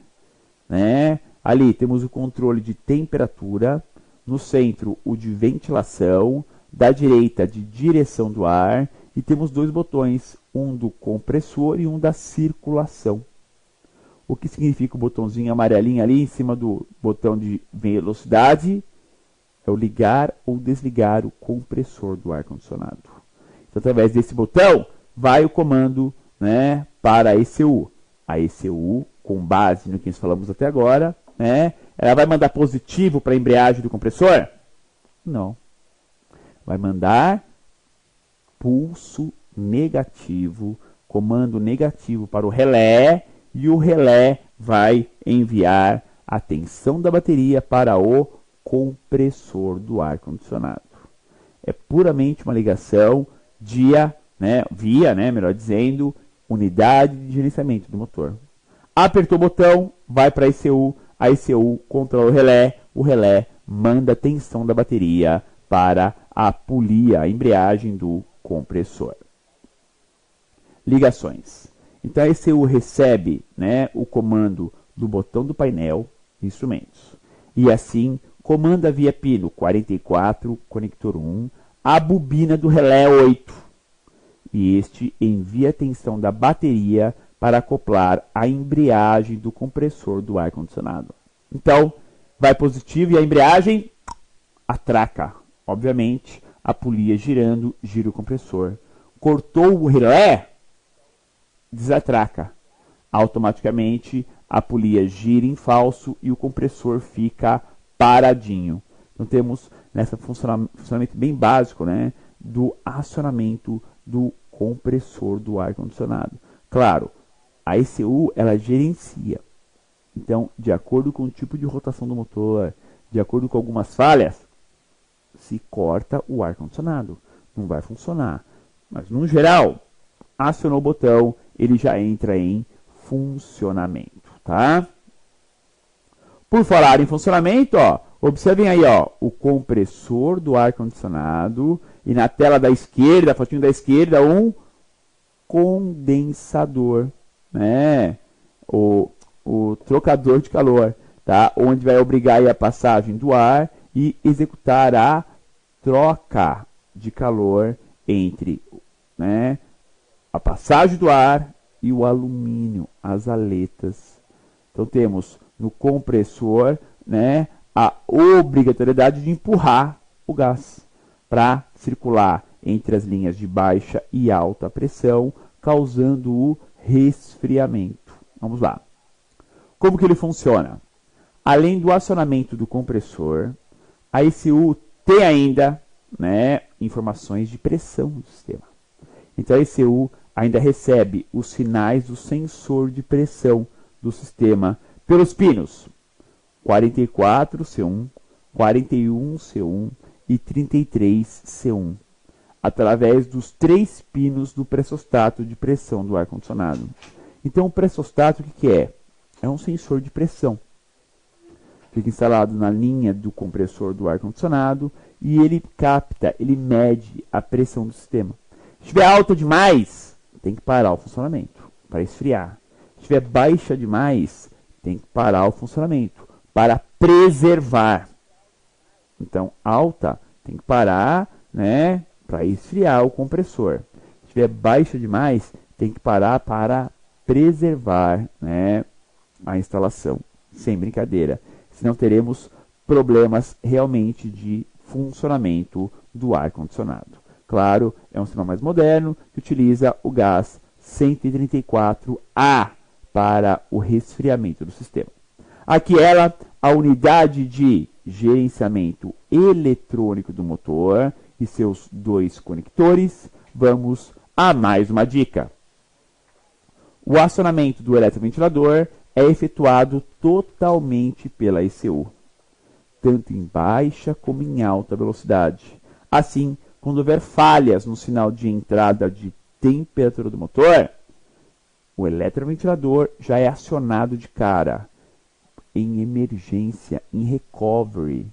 né? Ali temos o controle de temperatura, no centro o de ventilação, da direita de direção do ar, e temos dois botões, um do compressor e um da circulação. O que significa o botãozinho amarelinho ali em cima do botão de velocidade? É o ligar ou desligar o compressor do ar-condicionado. Então, através desse botão, vai o comando, né, para a ECU. A ECU, com base no que nós falamos até agora, né, ela vai mandar positivo para a embreagem do compressor? Não. Vai mandar pulso negativo, comando negativo para o relé, e o relé vai enviar a tensão da bateria para o compressor do ar-condicionado. É puramente uma ligação via, melhor dizendo, unidade de gerenciamento do motor. Apertou o botão, vai para a ECU controla o relé manda a tensão da bateria para a polia, a embreagem do compressor. Ligações. Então a ECU recebe, né, o comando do botão do painel de instrumentos. E assim comanda via pino 44, conector 1, a bobina do relé 8. E este envia a tensão da bateria para acoplar a embreagem do compressor do ar-condicionado. Então, vai positivo e a embreagem atraca. Obviamente, a polia girando, gira o compressor. Cortou o relé, desatraca. Automaticamente, a polia gira em falso e o compressor fica paradinho. Então, temos nesse funcionamento bem básico, né, do acionamento do compressor do ar-condicionado. Claro, a ECU ela gerencia. Então, de acordo com o tipo de rotação do motor, de acordo com algumas falhas, se corta o ar-condicionado. Não vai funcionar. Mas, no geral, acionou o botão, ele já entra em funcionamento, tá? Por falar em funcionamento, ó, observem aí, ó, o compressor do ar-condicionado e na tela da esquerda, fotinho da esquerda, um condensador, né? O trocador de calor, tá? Onde vai obrigar aí a passagem do ar e executar a troca de calor entre, né, a passagem do ar e o alumínio, as aletas. Então temos no compressor, né, a obrigatoriedade de empurrar o gás para circular entre as linhas de baixa e alta pressão, causando o resfriamento. Vamos lá. Como que ele funciona? Além do acionamento do compressor, a ECU tem ainda, né, informações de pressão do sistema. Então a ECU ainda recebe os sinais do sensor de pressão do sistema pelos pinos 44C1, 41C1 e 33C1, através dos 3 pinos do pressostato de pressão do ar-condicionado. Então o pressostato o que é? É um sensor de pressão. Fica instalado na linha do compressor do ar-condicionado e ele capta, ele mede a pressão do sistema. Se estiver alta demais, tem que parar o funcionamento para esfriar. Se estiver baixa demais, tem que parar o funcionamento para preservar. Então, alta, tem que parar, né, para esfriar o compressor. Se estiver baixa demais, tem que parar para preservar, né, a instalação. Sem brincadeira. Senão teremos problemas realmente de funcionamento do ar-condicionado. Claro, é um sistema mais moderno que utiliza o gás 134A para o resfriamento do sistema. Aqui ela, a unidade de gerenciamento eletrônico do motor e seus 2 conectores. Vamos a mais uma dica. O acionamento do eletroventilador é efetuado totalmente pela ECU, tanto em baixa como em alta velocidade. Assim, quando houver falhas no sinal de entrada de temperatura do motor, o eletroventilador já é acionado de cara, em emergência, em recovery.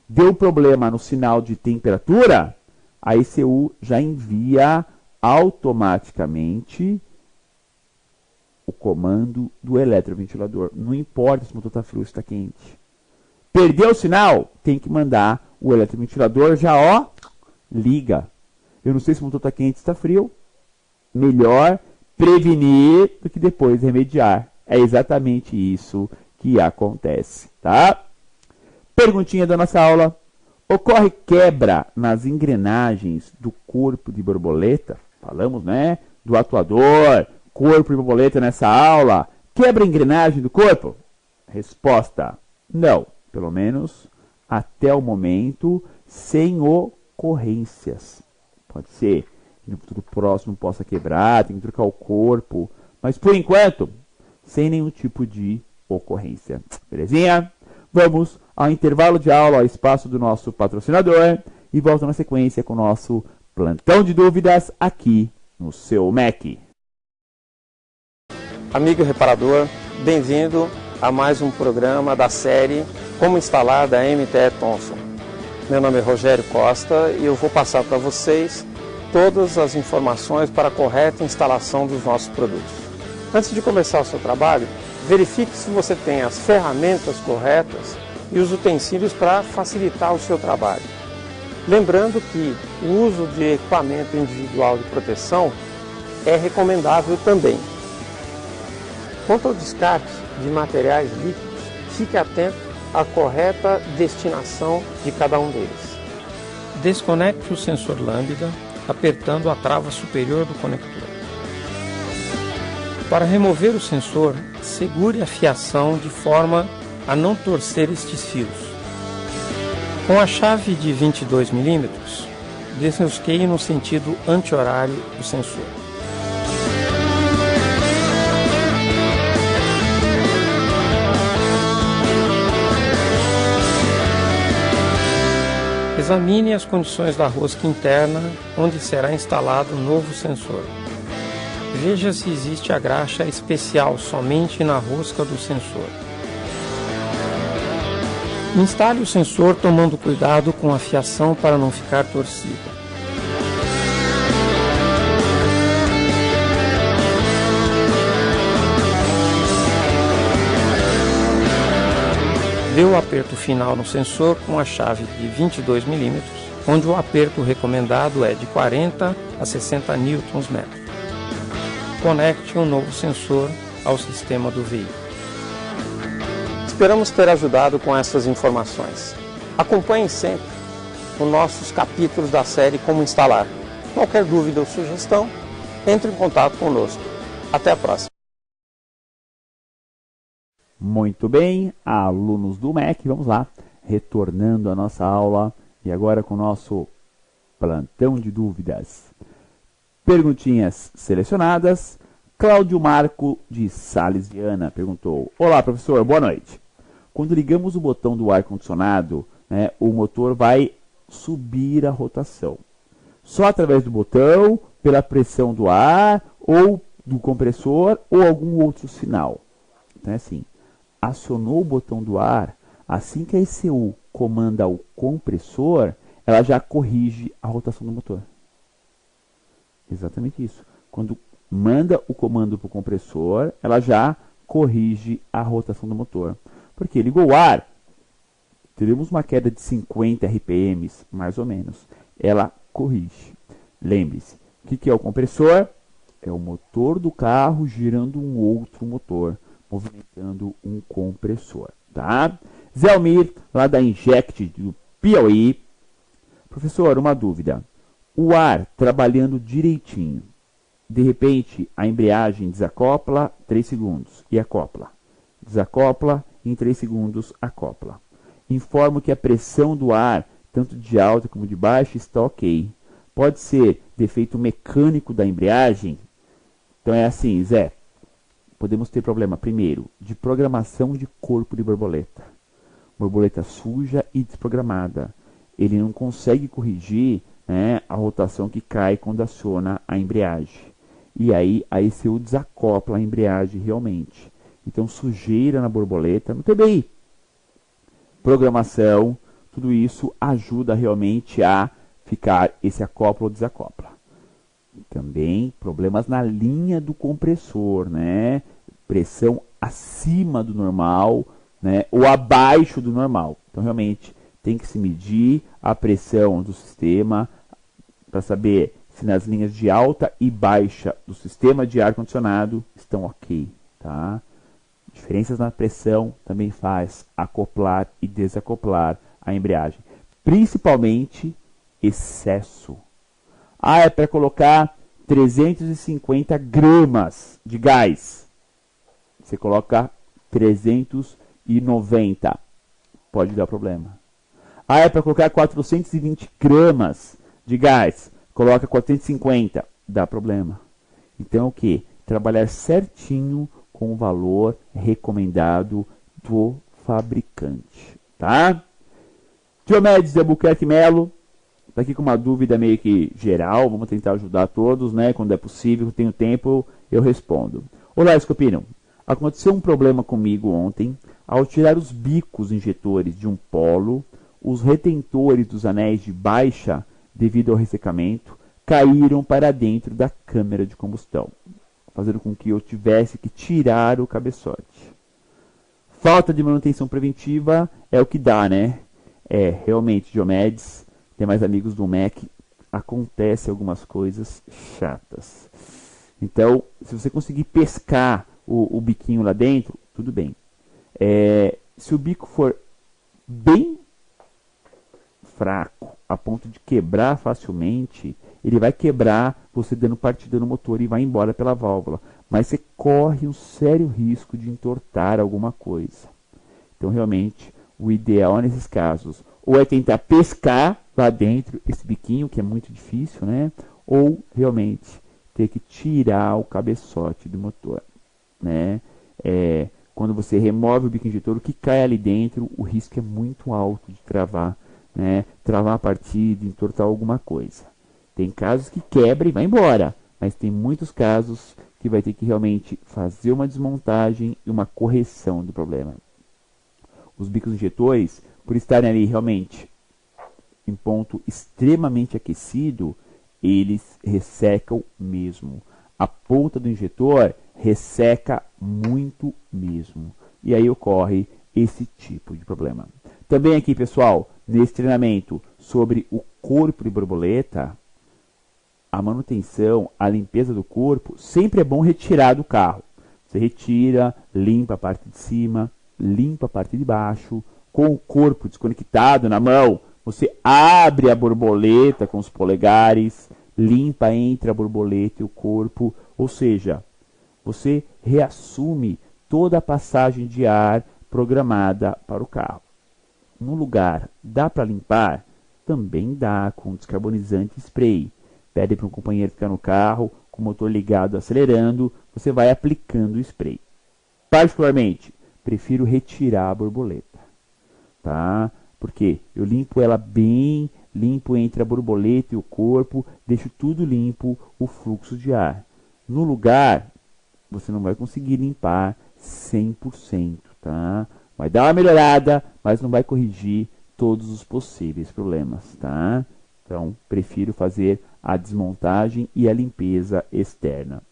Deu problema no sinal de temperatura, a ECU já envia automaticamente o comando do eletroventilador. Não importa se o motor está frio ou está quente. Perdeu o sinal, tem que mandar o eletroventilador já, ó, liga. Eu não sei se o motor está quente ou está frio. Melhor prevenir do que depois remediar. É exatamente isso que acontece, tá? Perguntinha da nossa aula. Ocorre quebra nas engrenagens do corpo de borboleta? Falamos, né? Do atuador, corpo de borboleta nessa aula. Quebra a engrenagem do corpo? Resposta: não. Pelo menos até o momento, sem ocorrências. Pode ser que no futuro próximo possa quebrar, tem que trocar o corpo. Mas por enquanto, sem nenhum tipo de ocorrência. Belezinha? Vamos ao intervalo de aula, ao espaço do nosso patrocinador, e volto na sequência com o nosso plantão de dúvidas aqui no seu MEC. Amigo reparador, bem-vindo a mais um programa da série Como Instalar da MTE Thomson. Meu nome é Rogério Costa e eu vou passar para vocês todas as informações para a correta instalação dos nossos produtos. Antes de começar o seu trabalho, verifique se você tem as ferramentas corretas e os utensílios para facilitar o seu trabalho. Lembrando que o uso de equipamento individual de proteção é recomendável também. Quanto ao descarte de materiais líquidos, fique atento à correta destinação de cada um deles. Desconecte o sensor lambda apertando a trava superior do conector. Para remover o sensor, segure a fiação de forma a não torcer estes fios. Com a chave de 22 mm, desenrosqueie no sentido anti-horário do sensor. Examine as condições da rosca interna, onde será instalado o novo sensor. Veja se existe a graxa especial somente na rosca do sensor. Instale o sensor tomando cuidado com a fiação para não ficar torcida. Dê o aperto final no sensor com a chave de 22 mm, onde o aperto recomendado é de 40 a 60 Nm. Conecte um novo sensor ao sistema do veículo. Esperamos ter ajudado com essas informações. Acompanhe sempre os nossos capítulos da série Como Instalar. Qualquer dúvida ou sugestão, entre em contato conosco. Até a próxima. Muito bem, alunos do MEC, vamos lá, retornando à nossa aula e agora com o nosso plantão de dúvidas. Perguntinhas selecionadas. Cláudio Marco de Sales Viana perguntou: olá professor, boa noite. Quando ligamos o botão do ar-condicionado, o motor vai subir a rotação. Só através do botão, pela pressão do ar, ou do compressor, ou algum outro sinal. Então é assim, acionou o botão do ar, assim que a ECU comanda o compressor, ela já corrige a rotação do motor. Exatamente isso. Quando manda o comando para o compressor, ela já corrige a rotação do motor. Porque ligou o ar, teremos uma queda de 50 RPM, mais ou menos. Ela corrige. Lembre-se, o que é o compressor? É o motor do carro girando um outro motor, movimentando um compressor. Tá? Zé Almir, lá da Inject do Piauí. Professor, uma dúvida. O ar trabalhando direitinho. De repente, a embreagem desacopla 3 segundos e acopla. Desacopla, em 3 segundos acopla. Informo que a pressão do ar, tanto de alta como de baixa, está ok. Pode ser defeito mecânico da embreagem? Então é assim, Zé, podemos ter problema, primeiro, de programação de corpo de borboleta. Borboleta suja e desprogramada. Ele não consegue corrigir, né, a rotação que cai quando aciona a embreagem. E aí a ECU desacopla a embreagem realmente. Então, sujeira na borboleta, no TBI. Programação, tudo isso ajuda realmente a ficar esse acopla ou desacopla. Também problemas na linha do compressor, né? Pressão acima do normal, né? Ou abaixo do normal. Então, realmente, tem que se medir a pressão do sistema para saber se nas linhas de alta e baixa do sistema de ar-condicionado estão ok, tá? Diferenças na pressão também faz acoplar e desacoplar a embreagem. Principalmente excesso. Ah, é para colocar 350 gramas de gás. Você coloca 390. Pode dar problema. Ah, é para colocar 420 gramas de gás. Coloca 450. Dá problema. Então, o que? Trabalhar certinho com o valor recomendado do fabricante, tá? Diomedes de Albuquerque Melo está aqui com uma dúvida meio que geral. Vamos tentar ajudar todos, né? Quando é possível, tenho tempo, eu respondo. Olá, Scopino. Aconteceu um problema comigo ontem. Ao tirar os bicos injetores de um polo, os retentores dos anéis de baixa, devido ao ressecamento, caíram para dentro da câmara de combustão, fazendo com que eu tivesse que tirar o cabeçote. Falta de manutenção preventiva é o que dá, né? Realmente, Diomedes, tem mais amigos do MEC, acontece algumas coisas chatas. Então, se você conseguir pescar o biquinho lá dentro, tudo bem. Se o bico for bem fraco, a ponto de quebrar facilmente, ele vai quebrar você dando partida no motor e vai embora pela válvula. Mas você corre um sério risco de entortar alguma coisa. Então, realmente, o ideal nesses casos, ou é tentar pescar lá dentro esse biquinho, que é muito difícil, né? Ou, realmente, ter que tirar o cabeçote do motor, né? Quando você remove o bico injetor, o que cai ali dentro, o risco é muito alto de travar, né? Travar a partida, entortar alguma coisa. Tem casos que quebra e vai embora, mas tem muitos casos que vai ter que realmente fazer uma desmontagem e uma correção do problema. Os bicos injetores, por estarem ali realmente em ponto extremamente aquecido, eles ressecam mesmo. A ponta do injetor resseca muito mesmo. E aí ocorre esse tipo de problema. Também aqui, pessoal, nesse treinamento sobre o corpo de borboleta, a manutenção, a limpeza do corpo, sempre é bom retirar do carro. Você retira, limpa a parte de cima, limpa a parte de baixo, com o corpo desconectado na mão, você abre a borboleta com os polegares, limpa entre a borboleta e o corpo, ou seja, você reassume toda a passagem de ar programada para o carro. No lugar, dá para limpar? Também dá, com descarbonizante spray. Pede para um companheiro ficar no carro, com o motor ligado, acelerando, você vai aplicando o spray. Particularmente, prefiro retirar a borboleta, tá? Porque eu limpo ela bem, limpo entre a borboleta e o corpo, deixo tudo limpo, o fluxo de ar. No lugar, você não vai conseguir limpar 100%, tá? Vai dar uma melhorada, mas não vai corrigir todos os possíveis problemas, tá? Então, prefiro fazer a desmontagem e a limpeza externa.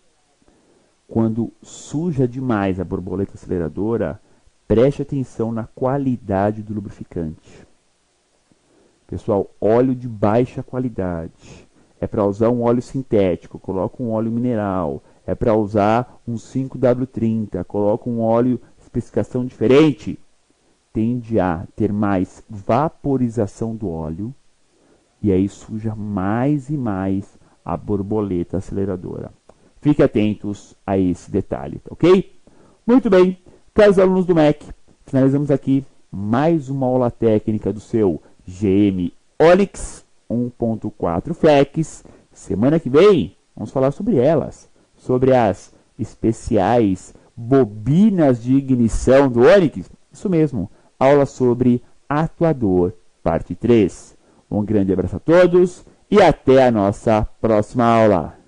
Quando suja demais a borboleta aceleradora, preste atenção na qualidade do lubrificante. Pessoal, óleo de baixa qualidade. É para usar um óleo sintético, coloca um óleo mineral. É para usar um 5W30, coloca um óleo especificação diferente. Tende a ter mais vaporização do óleo. E aí suja mais e mais a borboleta aceleradora. Fiquem atentos a esse detalhe, ok? Muito bem, caros alunos do MEC, finalizamos aqui mais uma aula técnica do seu GM Onix. 1.4 Flex. Semana que vem vamos falar sobre elas, sobre as especiais bobinas de ignição do Onix. Isso mesmo, aula sobre atuador, parte 3. Um grande abraço a todos e até a nossa próxima aula.